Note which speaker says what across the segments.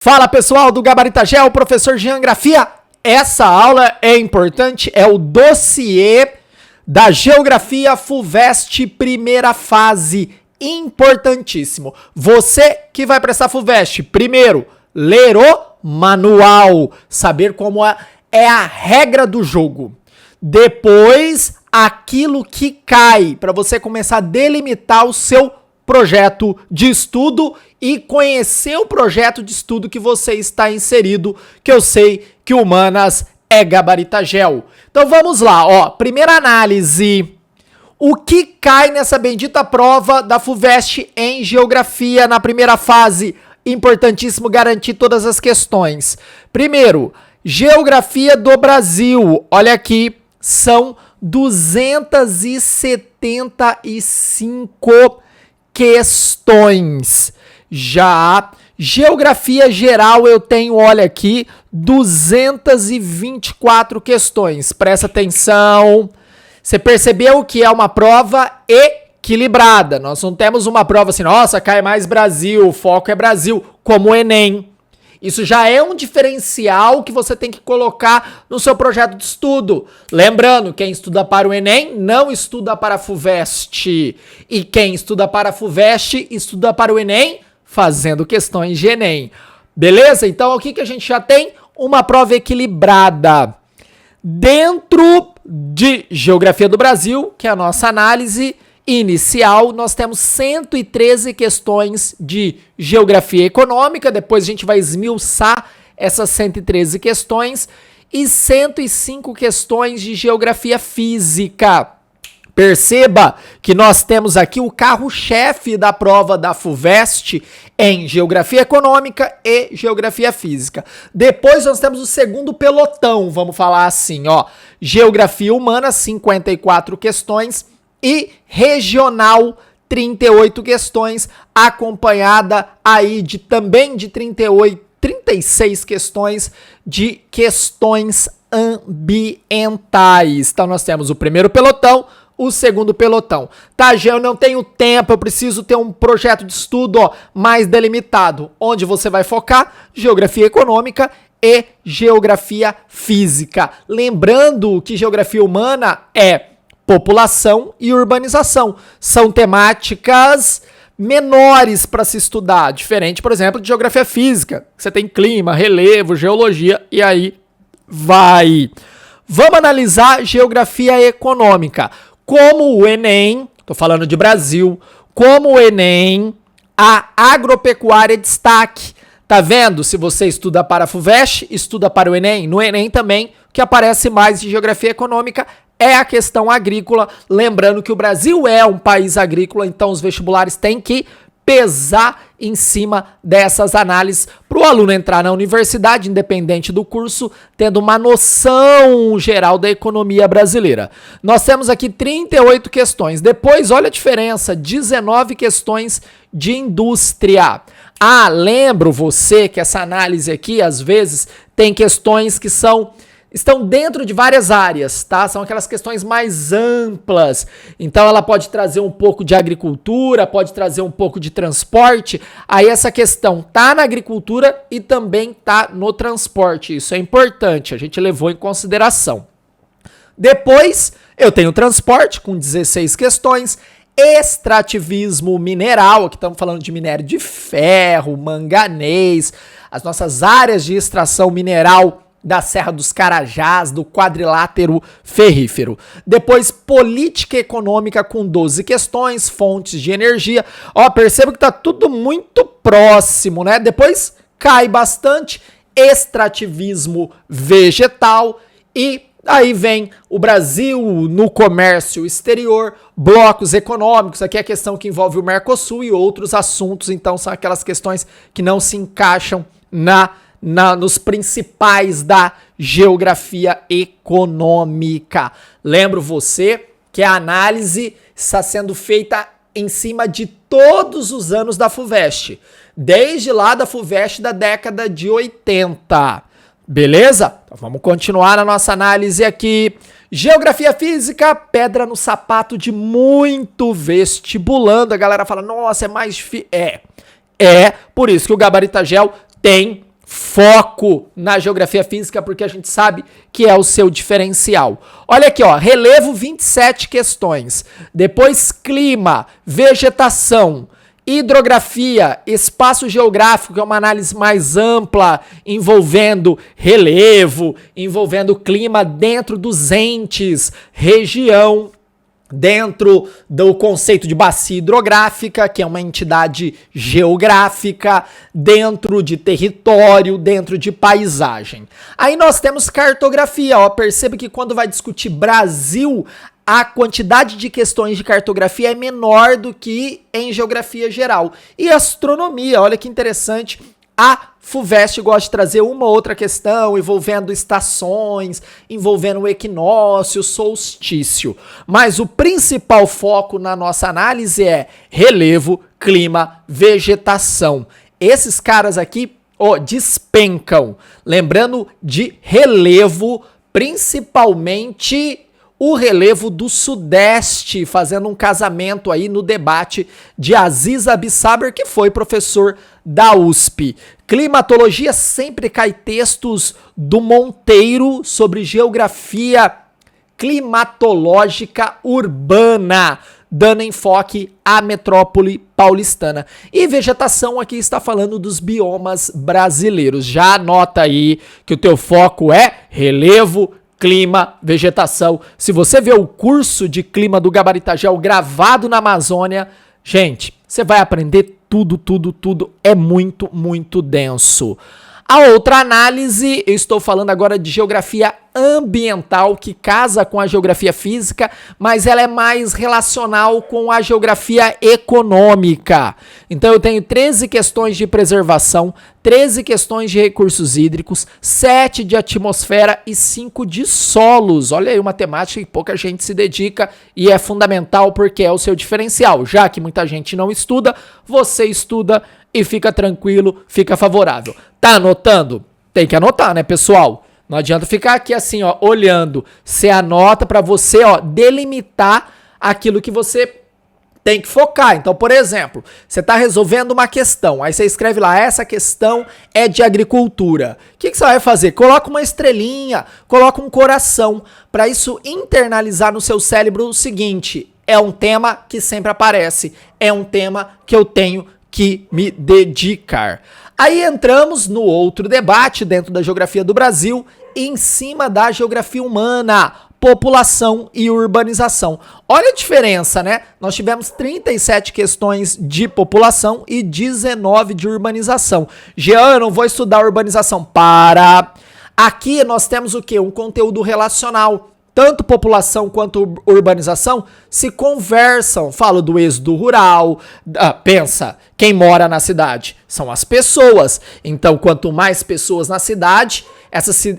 Speaker 1: Fala pessoal do Gabaritagel, professor Jean Grafia. Essa aula é importante, é o dossiê da Geografia FUVEST primeira fase, importantíssimo. Você que vai prestar FUVEST, primeiro, ler o manual, saber como é a regra do jogo. Depois, aquilo que cai, para você começar a delimitar o seu projeto de estudo e conhecer o projeto de estudo que você está inserido, que eu sei que Humanas é Gabaritagel. Então vamos lá, ó. Primeira análise. O que cai nessa bendita prova da FUVEST em Geografia na primeira fase? Importantíssimo garantir todas as questões. Primeiro, Geografia do Brasil. Olha aqui, são 275 questões. Já Geografia Geral eu tenho, olha aqui, 224 questões. Presta atenção. Você percebeu que é uma prova equilibrada. Nós não temos uma prova assim, nossa, cai mais Brasil, o foco é Brasil, como o Enem. Isso já é um diferencial que você tem que colocar no seu projeto de estudo. Lembrando, quem estuda para o Enem não estuda para a FUVEST. E quem estuda para a FUVEST estuda para o Enem fazendo questões de Enem. Beleza? Então, o que a gente já tem? Uma prova equilibrada. Dentro de Geografia do Brasil, que é a nossa análise inicial, nós temos 113 questões de geografia econômica, depois a gente vai esmiuçar essas 113 questões, e 105 questões de geografia física. Perceba que nós temos aqui o carro-chefe da prova da FUVEST em geografia econômica e geografia física. Depois nós temos o segundo pelotão, vamos falar assim, ó, geografia humana, 54 questões, e regional, 38 questões, acompanhada aí de também de 36 questões de questões ambientais. Então nós temos o primeiro pelotão, o segundo pelotão. Tá, Jean, eu não tenho tempo, eu preciso ter um projeto de estudo, ó, mais delimitado. Onde você vai focar? Geografia econômica e geografia física. Lembrando que geografia humana é população e urbanização. São temáticas menores para se estudar, diferente, por exemplo, de geografia física. Você tem clima, relevo, geologia e aí vai. Vamos analisar geografia econômica. Como o Enem, estou falando de Brasil, como o Enem, a agropecuária é destaque. Tá vendo? Se você estuda para a FUVEST, estuda para o Enem. No Enem também, o que aparece mais de geografia econômica é a questão agrícola, lembrando que o Brasil é um país agrícola, então os vestibulares têm que pesar em cima dessas análises para o aluno entrar na universidade, independente do curso, tendo uma noção geral da economia brasileira. Nós temos aqui 38 questões, depois olha a diferença, 19 questões de indústria. Ah, lembro você que essa análise aqui, às vezes, tem questões que estão dentro de várias áreas, tá? São aquelas questões mais amplas. Então ela pode trazer um pouco de agricultura, pode trazer um pouco de transporte. Aí essa questão tá na agricultura e também tá no transporte. Isso é importante, a gente levou em consideração. Depois eu tenho transporte com 16 questões, extrativismo mineral, aqui estamos falando de minério de ferro, manganês, as nossas áreas de extração mineral da Serra dos Carajás, do quadrilátero ferrífero. Depois, política econômica com 12 questões, fontes de energia. Ó, perceba que tá tudo muito próximo, né? Depois, cai bastante extrativismo vegetal e aí vem o Brasil no comércio exterior, blocos econômicos, aqui é a questão que envolve o Mercosul e outros assuntos, então são aquelas questões que não se encaixam nos principais da geografia econômica. Lembro você que a análise está sendo feita em cima de todos os anos da FUVEST, desde lá da FUVEST da década de 80. Beleza? Então vamos continuar na nossa análise aqui. Geografia física, pedra no sapato de muito vestibulando. A galera fala, nossa, é mais difícil. É por isso que o Gabaritagel tem foco na geografia física, porque a gente sabe que é o seu diferencial. Olha aqui, ó, relevo 27 questões. Depois clima, vegetação, hidrografia, espaço geográfico, que é uma análise mais ampla, envolvendo relevo, envolvendo clima dentro dos entes, região, dentro do conceito de bacia hidrográfica, que é uma entidade geográfica, dentro de território, dentro de paisagem. Aí nós temos cartografia, ó, perceba que quando vai discutir Brasil, a quantidade de questões de cartografia é menor do que em geografia geral. E astronomia, olha que interessante, a FUVEST gosta de trazer uma ou outra questão envolvendo estações, envolvendo o equinócio, solstício. Mas o principal foco na nossa análise é relevo, clima, vegetação. Esses caras aqui, ó, despencam. Lembrando de relevo, principalmente o relevo do Sudeste, fazendo um casamento aí no debate de Aziz Abissaber, que foi professor da USP. Climatologia, sempre cai textos do Monteiro sobre geografia climatológica urbana, dando enfoque à metrópole paulistana. E vegetação aqui está falando dos biomas brasileiros. Já anota aí que o teu foco é relevo, clima, vegetação. Se você vê o curso de clima do Gabaritagel gravado na Amazônia, gente, você vai aprender tudo. É muito, muito denso. A outra análise, eu estou falando agora de geografia ambiental, que casa com a geografia física, mas ela é mais relacional com a geografia econômica. Então eu tenho 13 questões de preservação, 13 questões de recursos hídricos, 7 de atmosfera e 5 de solos. Olha aí uma temática que pouca gente se dedica e é fundamental porque é o seu diferencial. Já que muita gente não estuda, você estuda e fica tranquilo, fica favorável. Tá anotando? Tem que anotar, né, pessoal? Não adianta ficar aqui assim, ó, olhando. Você anota para você, ó, delimitar aquilo que você tem que focar. Então, por exemplo, você está resolvendo uma questão, aí você escreve lá, essa questão é de agricultura. O que você vai fazer? Coloca uma estrelinha, coloca um coração, para isso internalizar no seu cérebro o seguinte: é um tema que sempre aparece, é um tema que eu tenho que me dedicar. Aí entramos no outro debate dentro da geografia do Brasil, em cima da geografia humana, população e urbanização. Olha a diferença, né? Nós tivemos 37 questões de população e 19 de urbanização. Jean, eu não vou estudar urbanização. Para! Aqui nós temos o quê? Um conteúdo relacional. Tanto população quanto urbanização se conversam. Falo do êxodo rural. Pensa, quem mora na cidade são as pessoas. Então, quanto mais pessoas na cidade,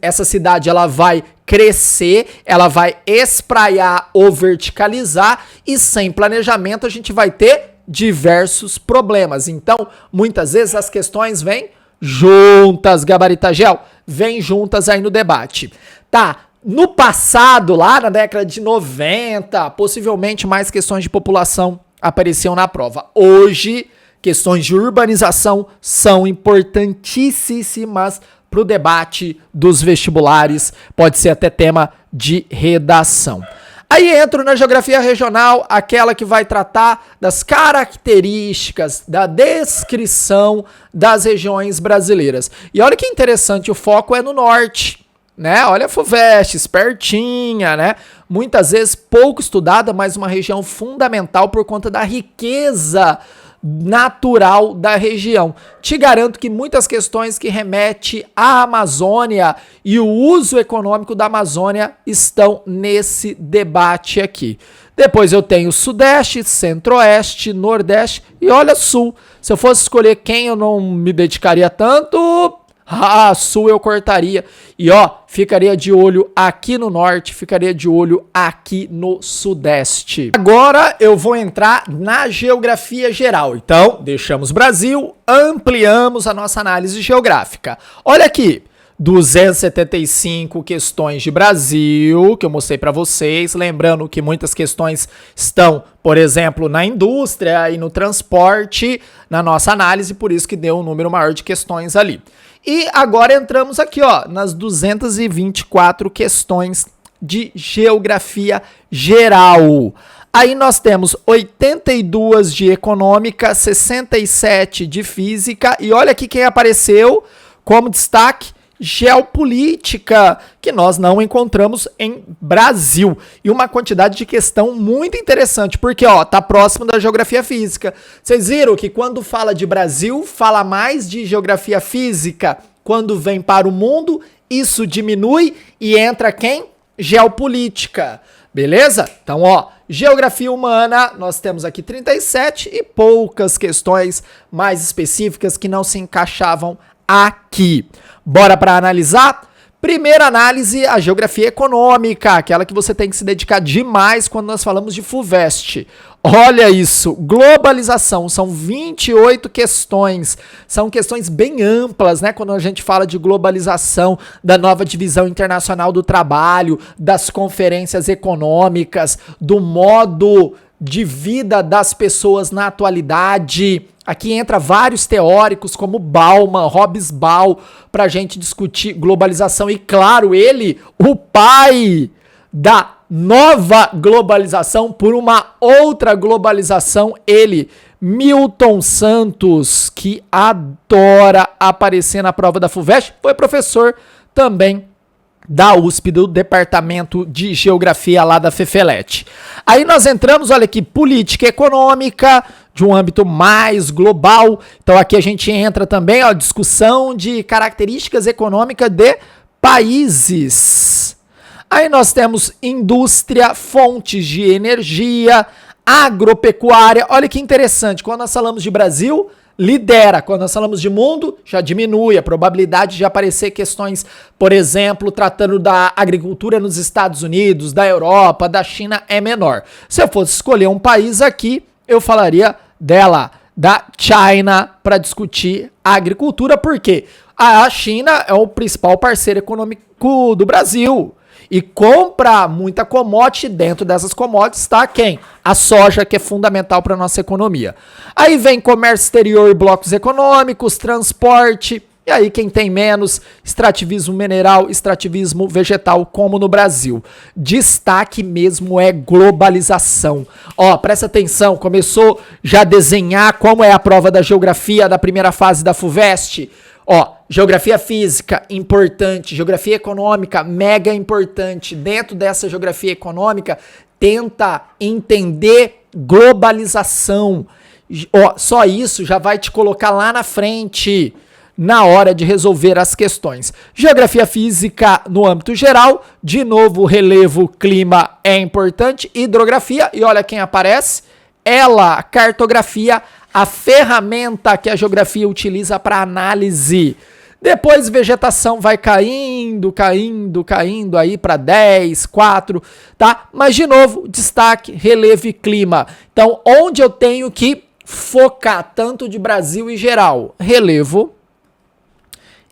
Speaker 1: essa cidade ela vai crescer, ela vai espraiar ou verticalizar, e sem planejamento a gente vai ter diversos problemas. Então, muitas vezes as questões vêm juntas, Gabaritagel, vêm juntas aí no debate. Tá. No passado, lá na década de 90, possivelmente mais questões de população apareciam na prova. Hoje, questões de urbanização são importantíssimas para o debate dos vestibulares, pode ser até tema de redação. Aí entro na geografia regional, aquela que vai tratar das características, da descrição das regiões brasileiras. E olha que interessante, o foco é no norte. Né? Olha a FUVEST, espertinha, né? Muitas vezes pouco estudada, mas uma região fundamental por conta da riqueza natural da região. Te garanto que muitas questões que remetem à Amazônia e o uso econômico da Amazônia estão nesse debate aqui. Depois eu tenho Sudeste, Centro-Oeste, Nordeste e olha Sul. Se eu fosse escolher quem eu não me dedicaria tanto... Sul eu cortaria. E ó, ficaria de olho aqui no norte, ficaria de olho aqui no sudeste. Agora eu vou entrar na geografia geral. Então, deixamos Brasil, ampliamos a nossa análise geográfica. Olha aqui, 275 questões de Brasil, que eu mostrei para vocês. Lembrando que muitas questões estão, por exemplo, na indústria e no transporte, na nossa análise, por isso que deu um número maior de questões ali. E agora entramos aqui, ó, nas 224 questões de geografia geral. Aí nós temos 82 de econômica, 67 de física e olha aqui quem apareceu como destaque, geopolítica, que nós não encontramos em Brasil. E uma quantidade de questão muito interessante, porque ó, tá próximo da geografia física. Vocês viram que quando fala de Brasil, fala mais de geografia física. Quando vem para o mundo, isso diminui e entra quem? Geopolítica. Beleza? Então, ó, geografia humana, nós temos aqui 37 e poucas questões mais específicas que não se encaixavam aqui. Bora para analisar? Primeira análise, a geografia econômica, aquela que você tem que se dedicar demais quando nós falamos de FUVEST. Olha isso, globalização, são 28 questões, são questões bem amplas, né? Quando a gente fala de globalização, da nova divisão internacional do trabalho, das conferências econômicas, do modo de vida das pessoas na atualidade. Aqui entra vários teóricos como Bauman, Hobsbawm, para a gente discutir globalização. E claro, ele, o pai da nova globalização por uma outra globalização, ele, Milton Santos, que adora aparecer na prova da FUVEST, foi professor também da USP, do Departamento de Geografia lá da FEFELET. Aí nós entramos, olha aqui, política econômica, de um âmbito mais global. Então aqui a gente entra também, ó, discussão de características econômicas de países. Aí nós temos indústria, fontes de energia, agropecuária. Olha que interessante, quando nós falamos de Brasil, lidera. Quando nós falamos de mundo, já diminui a probabilidade de aparecer questões, por exemplo, tratando da agricultura nos Estados Unidos, da Europa, da China, é menor. Se eu fosse escolher um país aqui, eu falaria dela, da China, para discutir a agricultura, porque a China é o principal parceiro econômico do Brasil e compra muita commodity. Dentro dessas commodities está quem? A soja, que é fundamental para a nossa economia. Aí vem comércio exterior e blocos econômicos, transporte, e aí quem tem menos, extrativismo mineral, extrativismo vegetal, como no Brasil. Destaque mesmo é globalização. Ó, presta atenção, começou já a desenhar como é a prova da geografia da primeira fase da FUVEST. Ó, geografia física, importante. Geografia econômica, mega importante. Dentro dessa geografia econômica, tenta entender globalização. Ó, só isso já vai te colocar lá na frente, na hora de resolver as questões. Geografia física no âmbito geral, de novo, relevo, clima é importante. Hidrografia, e olha quem aparece, ela, cartografia, a ferramenta que a geografia utiliza para análise. Depois vegetação vai caindo aí para 10, 4, tá? Mas de novo, destaque, relevo e clima. Então, onde eu tenho que focar tanto de Brasil e geral? Relevo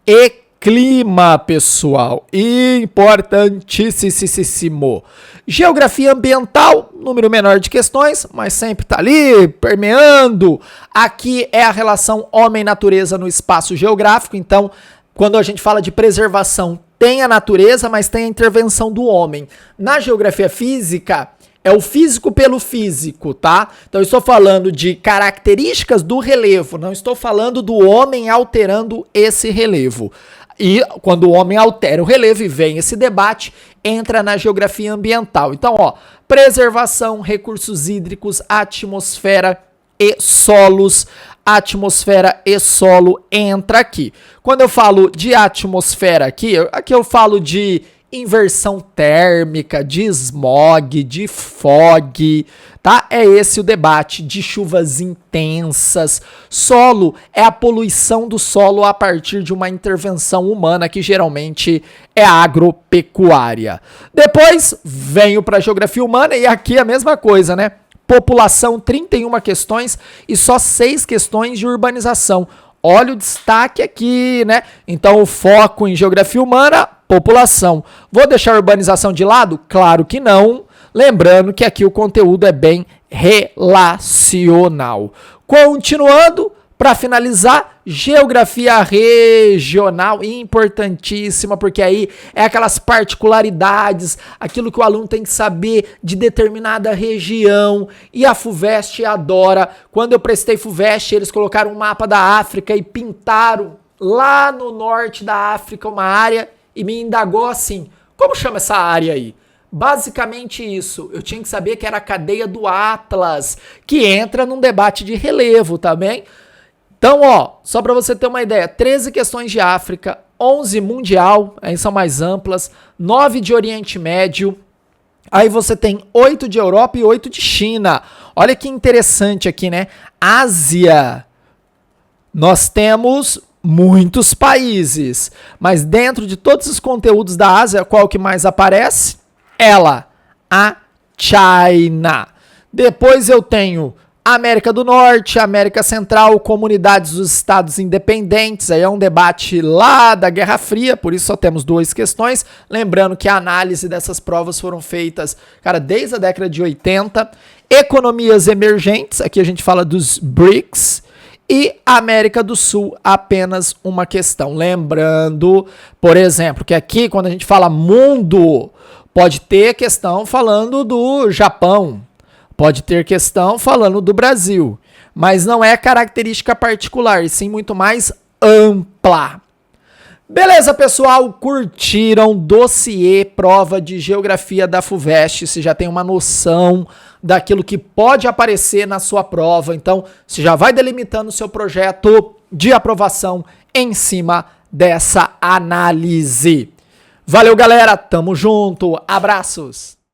Speaker 1: e clima, pessoal. Importantíssimo. Geografia ambiental, número menor de questões, mas sempre tá ali permeando. Aqui é a relação homem-natureza no espaço geográfico. Então, quando a gente fala de preservação, tem a natureza, mas tem a intervenção do homem. Na geografia física, é o físico pelo físico, tá? Então, eu estou falando de características do relevo, não estou falando do homem alterando esse relevo. E quando o homem altera o relevo e vem esse debate, entra na geografia ambiental. Então, ó, preservação, recursos hídricos, atmosfera e solos. Atmosfera e solo entra aqui. Quando eu falo de atmosfera aqui eu falo de inversão térmica, de smog, de fog, tá? É esse o debate, de chuvas intensas. Solo é a poluição do solo a partir de uma intervenção humana, que geralmente é agropecuária. Depois venho para a geografia humana e aqui a mesma coisa, né? População, 31 questões e só 6 questões de urbanização. Olha o destaque aqui, né? Então, o foco em geografia humana, população. Vou deixar a urbanização de lado? Claro que não. Lembrando que aqui o conteúdo é bem relacional. Continuando, para finalizar, geografia regional, importantíssima, porque aí é aquelas particularidades, aquilo que o aluno tem que saber de determinada região, e a FUVEST adora. Quando eu prestei FUVEST, eles colocaram um mapa da África e pintaram lá no norte da África uma área e me indagou assim, como chama essa área aí? Basicamente isso, eu tinha que saber que era a cadeia do Atlas, que entra num debate de relevo também. Então, ó, só para você ter uma ideia, 13 questões de África, 11 mundial, aí são mais amplas, 9 de Oriente Médio, aí você tem 8 de Europa e 8 de China. Olha que interessante aqui, né? Ásia, nós temos muitos países, mas dentro de todos os conteúdos da Ásia, qual que mais aparece? Ela, a China. Depois eu tenho América do Norte, América Central, comunidades dos estados independentes. Aí é um debate lá da Guerra Fria, por isso só temos 2 questões. Lembrando que a análise dessas provas foram feitas, cara, desde a década de 80. Economias emergentes, aqui a gente fala dos BRICS. E América do Sul, apenas uma questão. Lembrando, por exemplo, que aqui quando a gente fala mundo, pode ter questão falando do Japão, pode ter questão falando do Brasil, mas não é característica particular, e sim muito mais ampla. Beleza, pessoal? Curtiram dossiê prova de geografia da FUVEST? Você já tem uma noção daquilo que pode aparecer na sua prova. Então, você já vai delimitando o seu projeto de aprovação em cima dessa análise. Valeu, galera. Tamo junto. Abraços.